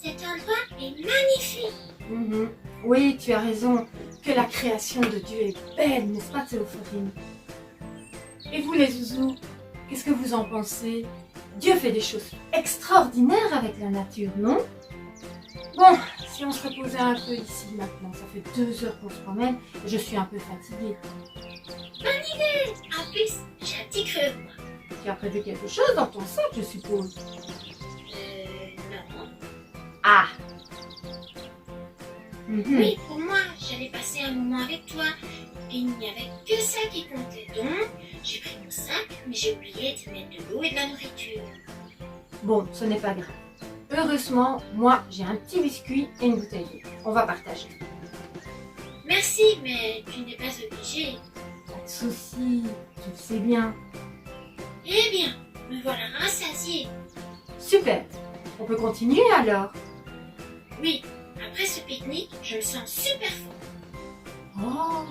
Cet endroit est magnifique. Oui, tu as raison, que la création de Dieu est belle, n'est-ce pas Théophorine? Et vous les zouzous, qu'est-ce que vous en pensez? Dieu fait des choses extraordinaires avec la nature, non? Bon, si on se reposait un peu ici maintenant, ça fait 2 heures qu'on se promène et je suis un peu fatiguée. Bonne idée. En plus, j'ai un petit creux, moi. Tu as prévu quelque chose dans ton sac, je suppose? Non. Ah! Oui, pour moi, j'allais passer un moment avec toi. Et il n'y avait que ça qui comptait. Donc, j'ai pris mon sac, mais j'ai oublié de mettre de l'eau et de la nourriture. Bon, ce n'est pas grave. Heureusement, moi, j'ai un petit biscuit et une bouteille d'eau. On va partager. Merci, mais tu n'es pas obligé. Pas de soucis, tu le sais bien. Eh bien, me voilà rassasiée. Super! On peut continuer alors? Oui, après ce pique-nique, je me sens super fort. Oh!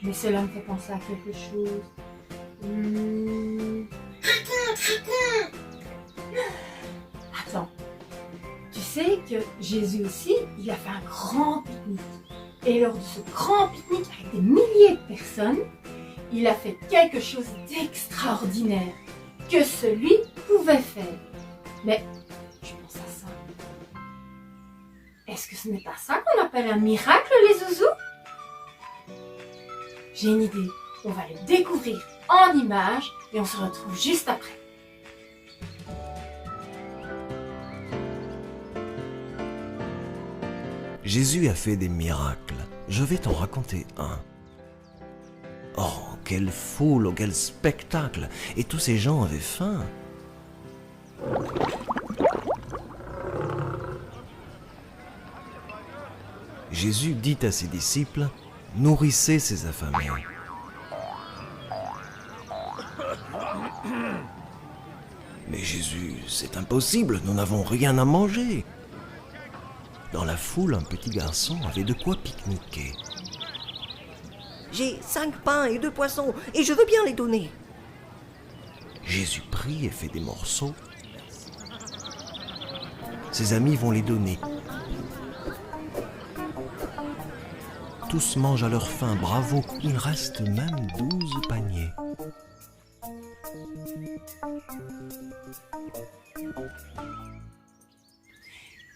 Mais cela me fait penser à quelque chose. Raconte! Attends. Tu sais que Jésus aussi, il a fait un grand pique-nique. Et lors de ce grand pique-nique avec des milliers de personnes, il a fait quelque chose d'extraordinaire que celui pouvait faire. Mais je pense à ça. Est-ce que ce n'est pas ça qu'on appelle un miracle, les zouzous? J'ai une idée. On va le découvrir en images et on se retrouve juste après. Jésus a fait des miracles. Je vais t'en raconter un. Oh, quelle foule, oh, quel spectacle! Et tous ces gens avaient faim. Jésus dit à ses disciples, « Nourrissez ces affamés. » Mais Jésus, c'est impossible, nous n'avons rien à manger. Dans la foule, un petit garçon avait de quoi pique-niquer. J'ai 5 pains et 2 poissons, et je veux bien les donner. Jésus prie et fait des morceaux. Ses amis vont les donner. Tous mangent à leur faim, bravo, il reste même 12 paniers.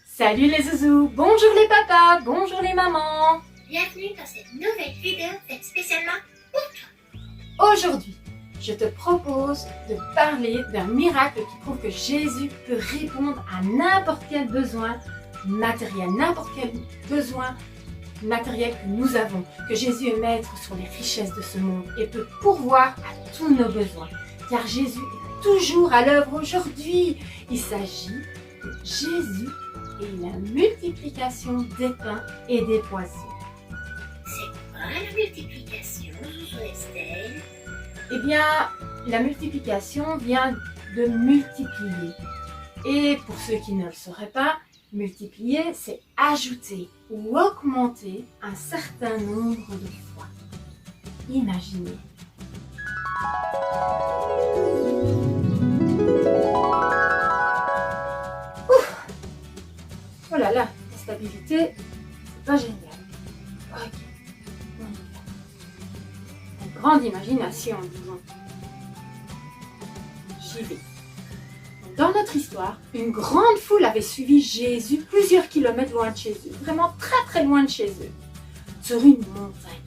Salut les zouzous, bonjour les papas, bonjour les mamans. Bienvenue dans cette nouvelle vidéo faite spécialement pour toi. Aujourd'hui, je te propose de parler d'un miracle qui prouve que Jésus peut répondre à n'importe quel besoin matériel, n'importe quel besoin matériel que nous avons, que Jésus est maître sur les richesses de ce monde et peut pourvoir à tous nos besoins. Car Jésus est toujours à l'œuvre aujourd'hui. Il s'agit de Jésus et la multiplication des pains et des poissons. C'est quoi la multiplication, Zouzou Estelle? Eh bien, la multiplication vient de multiplier. Et pour ceux qui ne le sauraient pas, multiplier, c'est ajouter ou augmenter un certain nombre de fois. Imaginez. Ouf! Oh là là, la stabilité, c'est pas génial. Ok. Une grande imagination, disons. J'y vais. Dans notre histoire, une grande foule avait suivi Jésus plusieurs kilomètres loin de chez eux, vraiment très très loin de chez eux, sur une montagne.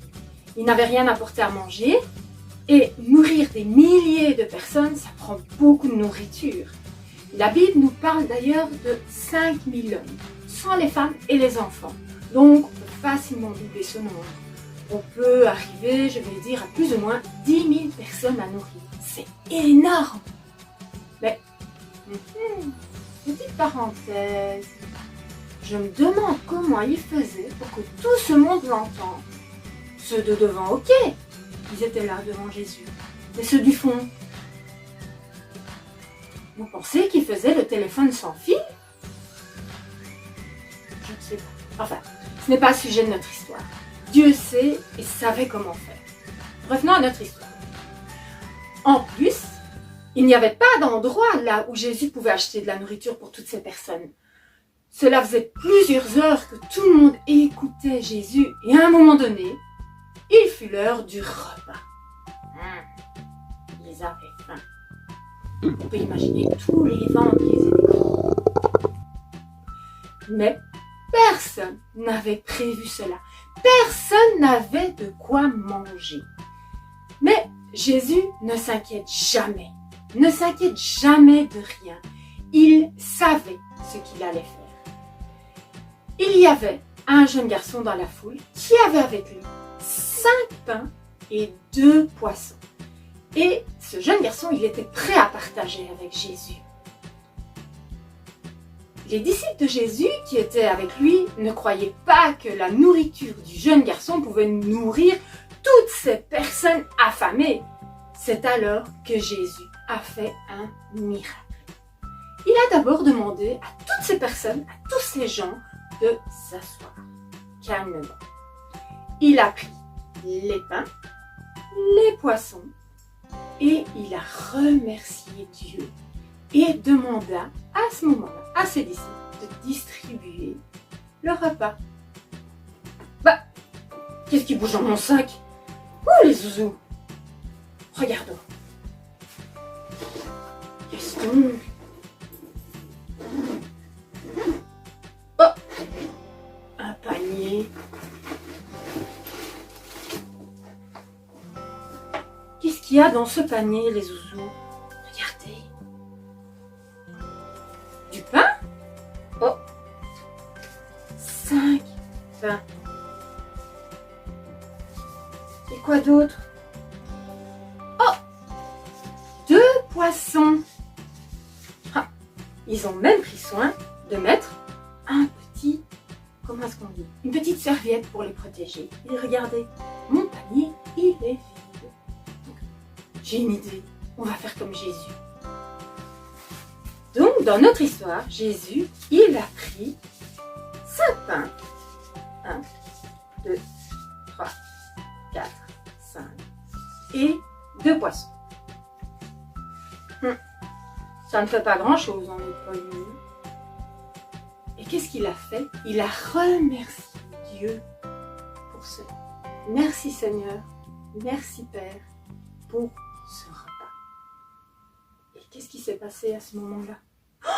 Ils n'avaient rien apporté à manger et nourrir des milliers de personnes, ça prend beaucoup de nourriture. La Bible nous parle d'ailleurs de 5000 hommes, sans les femmes et les enfants. Donc, on peut facilement doubler ce nombre. On peut arriver, je vais dire, à plus ou moins 10 000 personnes à nourrir. C'est énorme! Mais petite parenthèse, je me demande comment ils faisaient pour que tout ce monde l'entende. Ceux de devant, ok, ils étaient là devant Jésus. Mais ceux du fond, vous pensez qu'ils faisaient le téléphone sans fil? Je ne sais pas. Enfin, ce n'est pas le sujet de notre histoire. Dieu sait et savait comment faire. Revenons à notre histoire. En plus, il n'y avait pas d'endroit là où Jésus pouvait acheter de la nourriture pour toutes ces personnes. Cela faisait plusieurs heures que tout le monde écoutait Jésus et à un moment donné, il fut l'heure du repas. Ils avaient faim. On peut imaginer tous les ventres qui étaient grands. Mais personne n'avait prévu cela. Personne n'avait de quoi manger. Mais Jésus ne s'inquiète jamais. Ne s'inquiète jamais de rien. Il savait ce qu'il allait faire. Il y avait un jeune garçon dans la foule qui avait avec lui 5 pains et 2 poissons. Et ce jeune garçon, il était prêt à partager avec Jésus. Les disciples de Jésus qui étaient avec lui ne croyaient pas que la nourriture du jeune garçon pouvait nourrir toutes ces personnes affamées. C'est alors que Jésus a fait un miracle. Il a d'abord demandé à toutes ces personnes, à tous ces gens, de s'asseoir calmement. Il a pris les pains, les poissons, et il a remercié Dieu et demanda à ce moment-là à ses disciples de distribuer le repas. Bah, qu'est-ce qui bouge dans mon sac? Oh les zouzous! Regardons. Qu'est-ce donc? Oh! Un panier. Qu'est-ce qu'il y a dans ce panier, les zouzous? Regardez. Du pain? Oh! 5 pains. Et quoi d'autre? Oh! 2 poissons. Ah, ils ont même pris soin de mettre un petit, comment est-ce qu'on dit? Une petite serviette pour les protéger. Et regardez, mon panier, il est vide. J'ai une idée, on va faire comme Jésus. Donc, dans notre histoire, Jésus, il a pris 5 pains. 1, 2, 3, 4, 5 et 2 poissons. Ça ne fait pas grand-chose en notre panier. Et qu'est-ce qu'il a fait? Il a remercié Dieu pour cela. Merci Seigneur, merci Père pour ce repas. Et qu'est-ce qui s'est passé à ce moment-là? Oh,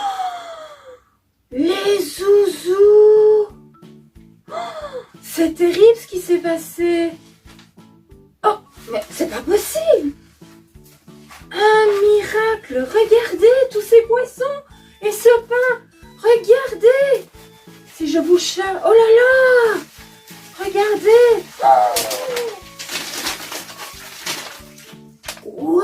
les zouzous! Oh, c'est terrible ce qui s'est passé. Oh, mais c'est pas possible! Un miracle! Regardez tous ces poissons et ce pain! Regardez! Si je vous chante... Oh là là! Regardez! Waouh!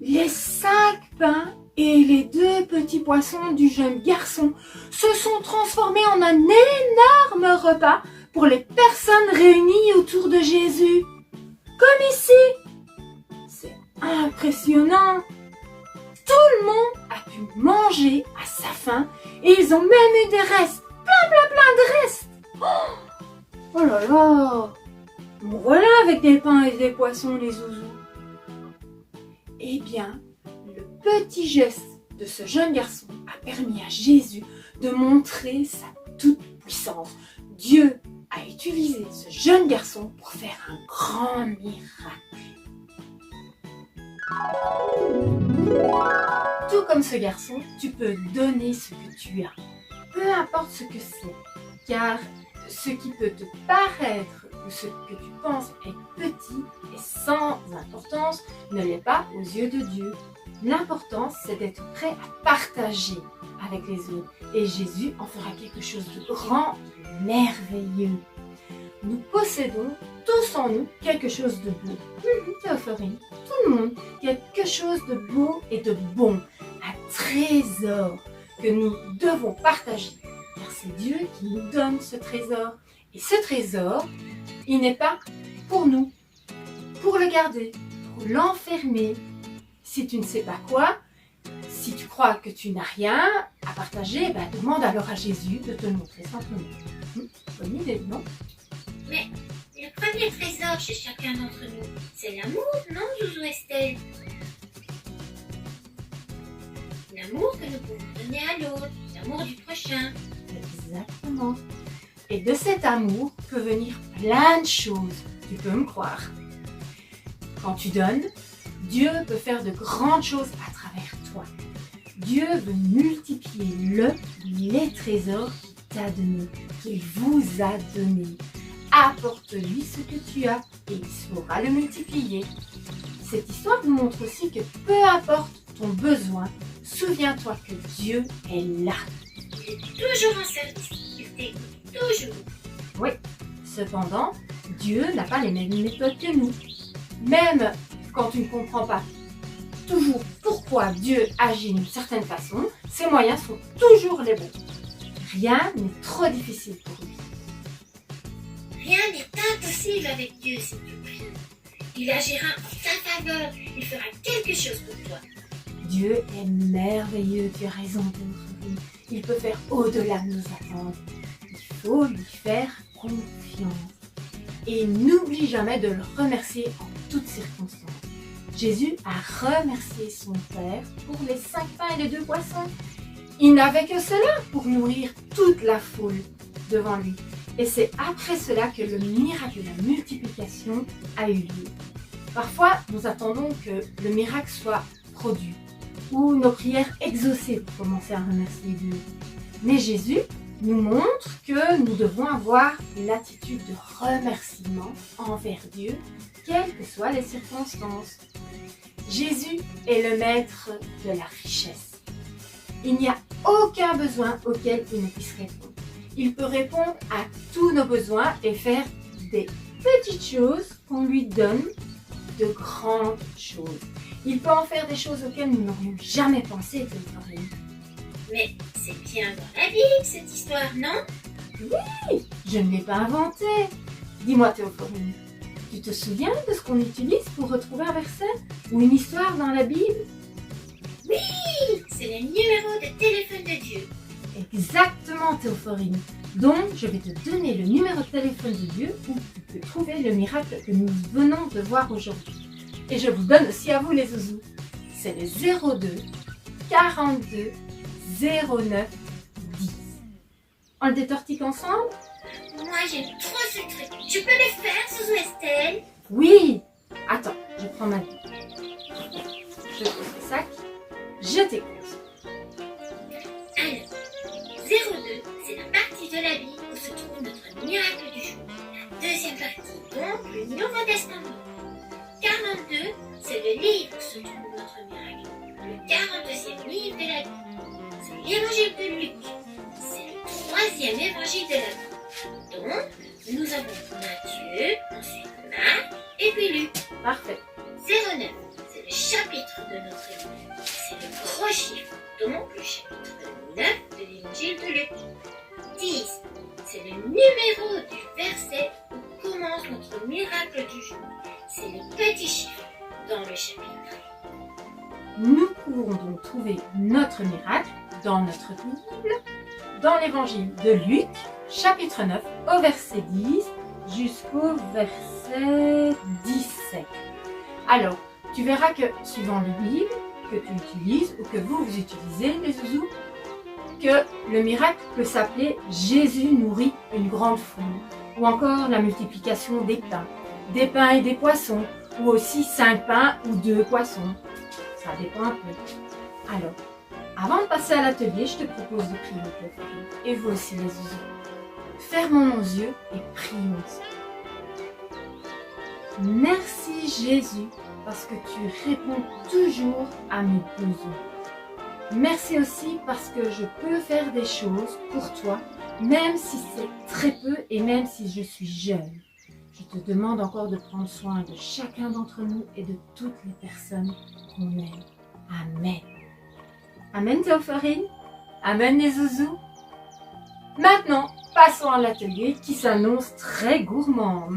Les 5 pains et les 2 petits poissons du jeune garçon se sont transformés en un énorme repas pour les personnes réunies autour de Jésus. Comme ici. C'est impressionnant. Tout le monde a pu manger à sa faim et ils ont même eu des restes. Plein de restes. Oh là là. Bon, voilà avec des pains et des poissons, les zouzous. Eh bien, le petit geste de ce jeune garçon a permis à Jésus de montrer sa toute-puissance. Dieu a utilisé ce jeune garçon pour faire un grand miracle. Tout comme ce garçon, tu peux donner ce que tu as. Peu importe ce que c'est, car ce qui peut te paraître ou ce que tu penses est petit et sans importance ne l'est pas aux yeux de Dieu. L'important, c'est d'être prêt à partager avec les autres. Et Jésus en fera quelque chose de grand et merveilleux. Nous possédons tous en nous quelque chose de beau. Théophorine, tout le monde, quelque chose de beau et de bon. Un trésor que nous devons partager. Car c'est Dieu qui nous donne ce trésor. Et ce trésor, il n'est pas pour nous, pour le garder, pour l'enfermer. Si tu ne sais pas quoi, si tu crois que tu n'as rien à partager, demande alors à Jésus de te le montrer simplement. Bonne idée, non? Mais le premier trésor chez chacun d'entre nous, c'est l'amour, non, Zouzou Estelle? L'amour que nous pouvons donner à l'autre, l'amour du prochain. Exactement. Et de cet amour peut venir plein de choses, tu peux me croire. Quand tu donnes, Dieu peut faire de grandes choses à travers toi. Dieu veut multiplier les trésors qu'il t'a donnés, qu'il vous a donnés. Apporte-lui ce que tu as et il saura le multiplier. Cette histoire nous montre aussi que peu importe ton besoin, souviens-toi que Dieu est là. Il est toujours en service. Il t'écoute toujours. Oui, cependant, Dieu n'a pas les mêmes méthodes que nous. Même quand tu ne comprends pas toujours pourquoi Dieu agit d'une certaine façon, ses moyens sont toujours les bons. Rien n'est trop difficile pour lui. Rien n'est impossible avec Dieu si tu pries. Il agira en ta faveur. Il fera quelque chose pour toi. Dieu est merveilleux, tu as raison, Théophile. Il peut faire au-delà de nos attentes. Il faut lui faire confiance. Et n'oublie jamais de le remercier en toutes circonstances. Jésus a remercié son Père pour les 5 pains et les 2 poissons. Il n'avait que cela pour nourrir toute la foule devant lui. Et c'est après cela que le miracle de la multiplication a eu lieu. Parfois, nous attendons que le miracle soit produit ou nos prières exaucées pour commencer à remercier Dieu. Mais Jésus nous montre que nous devons avoir une attitude de remerciement envers Dieu, quelles que soient les circonstances. Jésus est le maître de la richesse. Il n'y a aucun besoin auquel il ne puisse répondre. Il peut répondre à tous nos besoins et faire des petites choses qu'on lui donne de grandes choses. Il peut en faire des choses auxquelles nous n'aurions jamais pensé, Théophile. Mais c'est bien dans la Bible cette histoire, non? Oui, je ne l'ai pas inventé. Dis-moi, Théophile, tu te souviens de ce qu'on utilise pour retrouver un verset ou une histoire dans la Bible? Oui, c'est le numéro de téléphone de Dieu. Exactement, Théophorine. Donc, je vais te donner le numéro de téléphone de Dieu où tu peux trouver le miracle que nous venons de voir aujourd'hui. Et je vous donne aussi à vous les zouzous. C'est le 02 42 09 10. On le détortique ensemble? Moi, j'aime trop ce truc. Tu peux le faire, Zouzou Estelle? Oui! Attends, je prends ma vie. Je pose le sac. Je t'écoute. Alors, 02, c'est la partie de la Bible où se trouve notre miracle du jour. La deuxième partie, donc, le Nouveau Testament. 42, c'est le livre où se trouve notre miracle. Le 42e livre de la Bible. C'est l'évangile de Luc. C'est le 3e évangile de la Bible. Donc, nous avons Matthieu, ensuite Marc, et puis Luc. Parfait. 09, c'est le chapitre de notre livre. C'est le gros chiffre, donc le chapitre 9 de l'évangile de Luc. 10, c'est le numéro du verset où commence notre miracle du jour. C'est le petit chiffre dans le chapitre. Nous pouvons donc trouver notre miracle dans notre Bible, dans l'évangile de Luc, chapitre 9, au verset 10 jusqu'au verset 17. Alors, tu verras que, suivant les Bibles que tu utilises ou que vous utilisez, les zouzous, que le miracle peut s'appeler « Jésus nourrit une grande foule » ou encore la multiplication des pains et des poissons, ou aussi 5 pains ou 2 poissons. Ça dépend un peu. Alors, avant de passer à l'atelier, je te propose de prier avec la famille. Et vous aussi les zouzous. Fermons nos yeux et prions ensemble. Merci Jésus, parce que tu réponds toujours à mes besoins. Merci aussi parce que je peux faire des choses pour toi, même si c'est très peu et même si je suis jeune. Je te demande encore de prendre soin de chacun d'entre nous et de toutes les personnes qu'on aime. Amen. Amen Théophorine. Amen les zouzous. Maintenant, passons à l'atelier qui s'annonce très gourmand.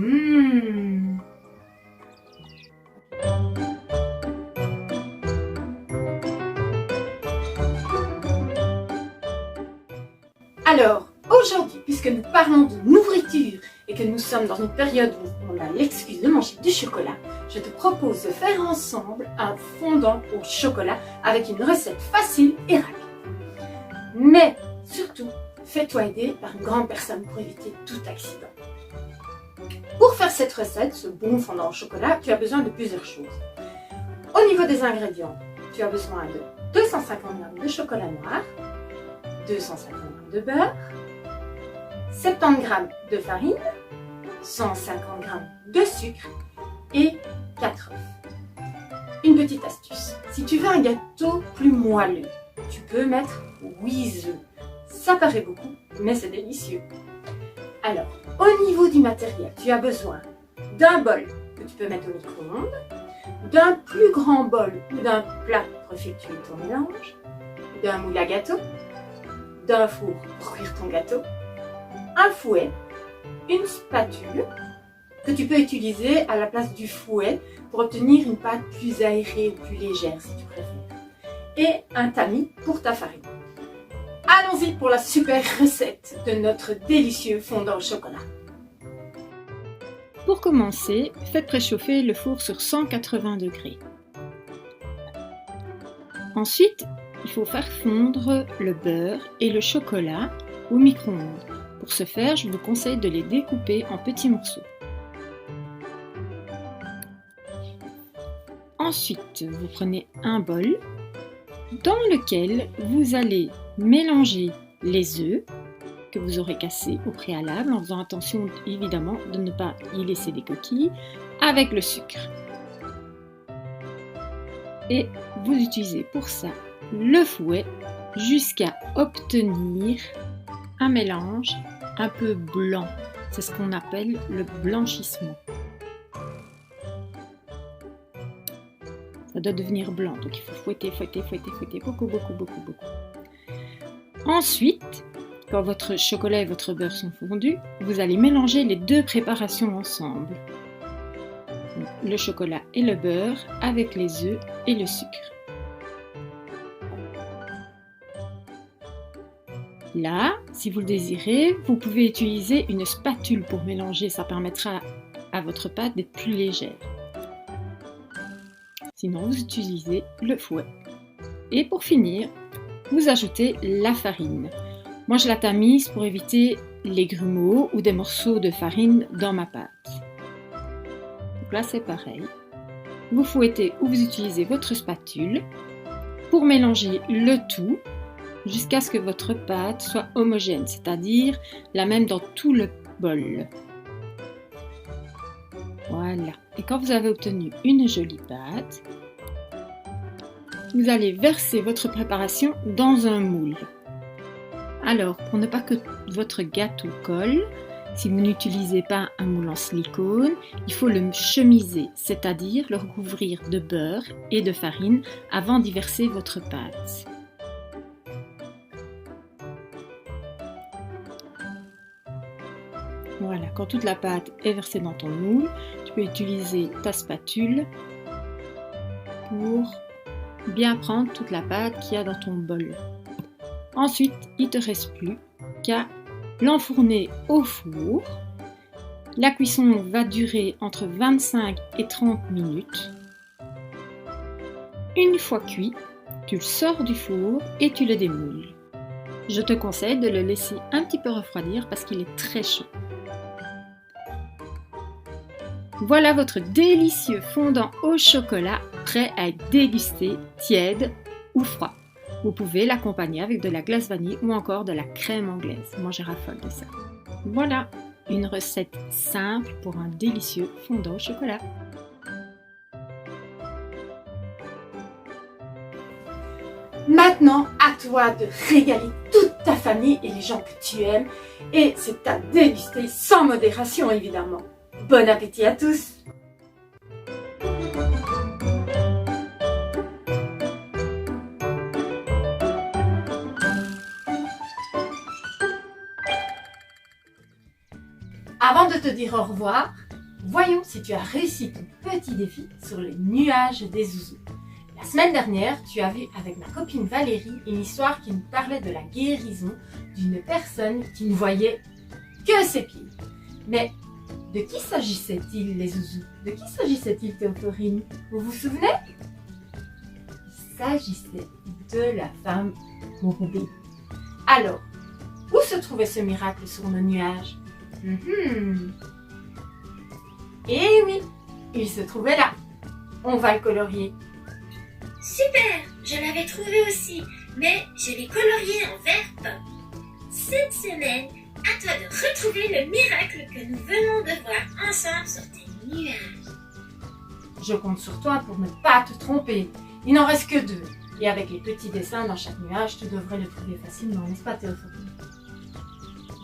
Alors, aujourd'hui, puisque nous parlons de nourriture et que nous sommes dans une période où on a l'excuse de manger du chocolat, je te propose de faire ensemble un fondant au chocolat avec une recette facile et rapide. fais-toi aider par une grande personne pour éviter tout accident. Pour faire cette recette, ce bon fondant au chocolat, tu as besoin de plusieurs choses. Au niveau des ingrédients, tu as besoin de 250 g de chocolat noir, 250 g de beurre, 70 g de farine, 150 g de sucre et 4 œufs. Une petite astuce, si tu veux un gâteau plus moelleux, tu peux mettre 8 œufs. Ça paraît beaucoup, mais c'est délicieux. Alors, au niveau du matériel, tu as besoin d'un bol que tu peux mettre au micro-ondes, d'un plus grand bol ou d'un plat pour effectuer ton mélange, d'un moule à gâteau, d'un four pour cuire ton gâteau, un fouet, une spatule que tu peux utiliser à la place du fouet pour obtenir une pâte plus aérée ou plus légère si tu préfères, et un tamis pour ta farine. Allons-y pour la super recette de notre délicieux fondant au chocolat. Pour commencer, faites préchauffer le four sur 180 degrés. Ensuite, il faut faire fondre le beurre et le chocolat au micro-ondes. Pour ce faire, je vous conseille de les découper en petits morceaux. Ensuite, vous prenez un bol dans lequel vous allez mélanger les œufs que vous aurez cassés au préalable, en faisant attention évidemment de ne pas y laisser des coquilles, avec le sucre. Et vous utilisez pour ça le fouet jusqu'à obtenir un mélange un peu blanc. C'est ce qu'on appelle le blanchissement. Ça doit devenir blanc, donc il faut fouetter beaucoup. Ensuite, quand votre chocolat et votre beurre sont fondus, vous allez mélanger les deux préparations ensemble. Donc, le chocolat et le beurre avec les œufs et le sucre. Là, si vous le désirez, vous pouvez utiliser une spatule pour mélanger, ça permettra à votre pâte d'être plus légère. Sinon, vous utilisez le fouet. Et pour finir, vous ajoutez la farine. Moi, je la tamise pour éviter les grumeaux ou des morceaux de farine dans ma pâte. Donc là, c'est pareil. Vous fouettez ou vous utilisez votre spatule pour mélanger le tout jusqu'à ce que votre pâte soit homogène, c'est-à-dire la même dans tout le bol. Voilà. Et quand vous avez obtenu une jolie pâte, vous allez verser votre préparation dans un moule. Alors, pour ne pas que votre gâteau colle, si vous n'utilisez pas un moule en silicone, il faut le chemiser, c'est-à-dire le recouvrir de beurre et de farine avant d'y verser votre pâte. Voilà, quand toute la pâte est versée dans ton moule, tu peux utiliser ta spatule pour bien prendre toute la pâte qu'il y a dans ton bol. Ensuite, il ne te reste plus qu'à l'enfourner au four. La cuisson va durer entre 25 et 30 minutes. Une fois cuit, tu le sors du four et tu le démoules. Je te conseille de le laisser un petit peu refroidir parce qu'il est très chaud. Voilà votre délicieux fondant au chocolat prêt à être dégusté tiède ou froid. Vous pouvez l'accompagner avec de la glace vanille ou encore de la crème anglaise. Moi, je raffole de ça. Voilà, une recette simple pour un délicieux fondant au chocolat. Maintenant, à toi de régaler toute ta famille et les gens que tu aimes. Et c'est à déguster sans modération, évidemment. Bon appétit à tous! Avant de te dire au revoir, voyons si tu as réussi ton petit défi sur les nuages des zouzous. La semaine dernière, tu as vu avec ma copine Valérie une histoire qui nous parlait de la guérison d'une personne qui ne voyait que ses pieds. Mais de qui s'agissait-il, les zouzous? De qui s'agissait-il, Théophorine? Vous vous souvenez? Il s'agissait de la femme Roubaix. Alors, où se trouvait ce miracle sur le nuage? Eh oui, il se trouvait là. On va le colorier. Super, je l'avais trouvé aussi, mais je l'ai colorié en vert pomme. Cette semaine, à toi de retrouver le miracle que nous venons de voir ensemble sur tes nuages. Je compte sur toi pour ne pas te tromper. Il n'en reste que 2. Et avec les petits dessins dans chaque nuage, tu devrais le trouver facilement, n'est-ce pas Théophile?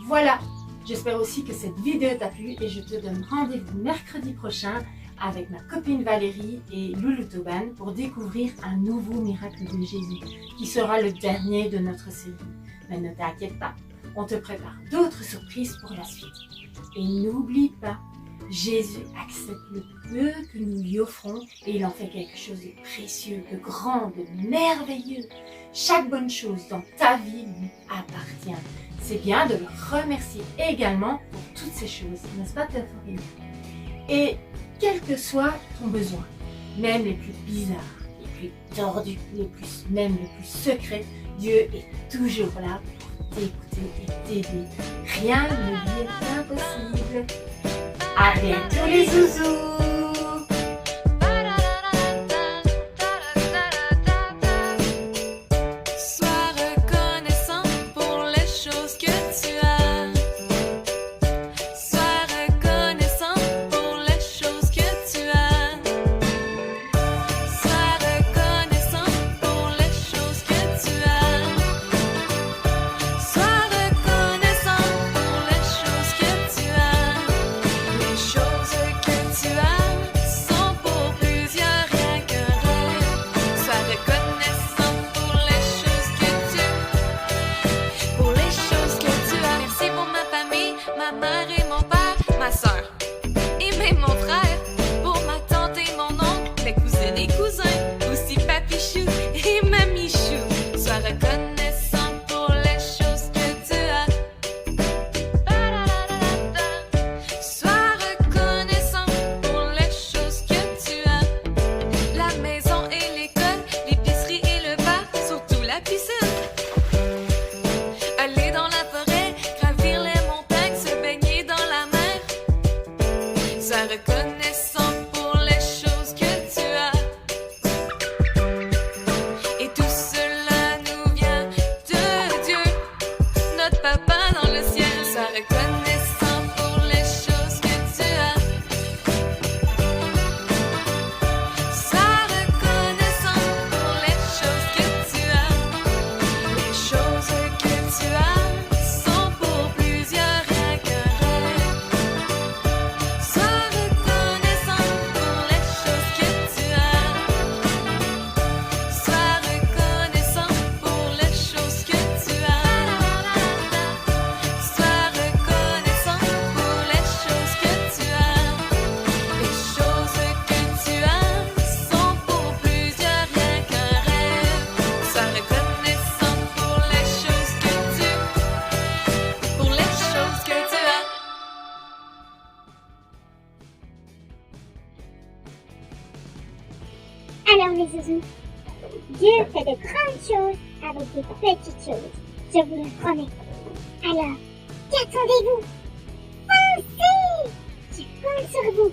Voilà, j'espère aussi que cette vidéo t'a plu et je te donne rendez-vous mercredi prochain avec ma copine Valérie et Loulou Toban pour découvrir un nouveau miracle de Jésus qui sera le dernier de notre série. Mais ne t'inquiète pas, on te prépare d'autres surprises pour la suite. Et n'oublie pas, Jésus accepte le peu que nous lui offrons et il en fait quelque chose de précieux, de grand, de merveilleux. Chaque bonne chose dans ta vie lui appartient. C'est bien de le remercier également pour toutes ces choses, n'est-ce pas Théophile? Et quel que soit ton besoin, même les plus bizarres, les plus tordus, même les plus secrets, Dieu est toujours là pour t'écouter et t'aider. Rien ne lui est impossible. À bientôt les zouzous! Sois reconnaissant pour les choses que tu as. Sois reconnaissant pour les choses que tu as. Sois reconnaissant pour les choses que tu as. Sois reconnaissant pour les choses que tu as. Les choses que tu as sont pour plusieurs rien qu'un rêve. Sois reconnaissant pour les choses que tu as. Merci pour ma famille, ma mère et mon père, ma soeur et même mon frère. Pour ma tante et mon oncle, mes cousines et cousins, aussi papichou et mamichou. Sois reconnaissant pour les choses que tu as. Sois reconnaissant pour les choses que tu as. La maison et l'école, l'épicerie et le bar, surtout la piscine. Aller dans la forêt, gravir les montagnes, se baigner dans la mer. Sois reconnaissant pour les choses que tu as. Et tout cela nous vient de Dieu, notre Papa dans le ciel. Sois reconnaissant pour les choses que tu as. Sois reconnaissant pour les choses que tu as. Les choses que tu as sont pour plusieurs rien qu'un rêve. Sois reconnaissant pour les choses que tu as. Sois reconnaissant pour les choses que tu as. Sois reconnaissant pour les choses que tu as. Les choses que tu as sont pour plusieurs rien qu'un rêve. Sois reconnaissant pour les choses que tu as. Alors les zouzous, Dieu fait de grandes choses avec de petites choses, je vous le promets. Alors, qu'attendez-vous? Foncez! Je compte sur vous.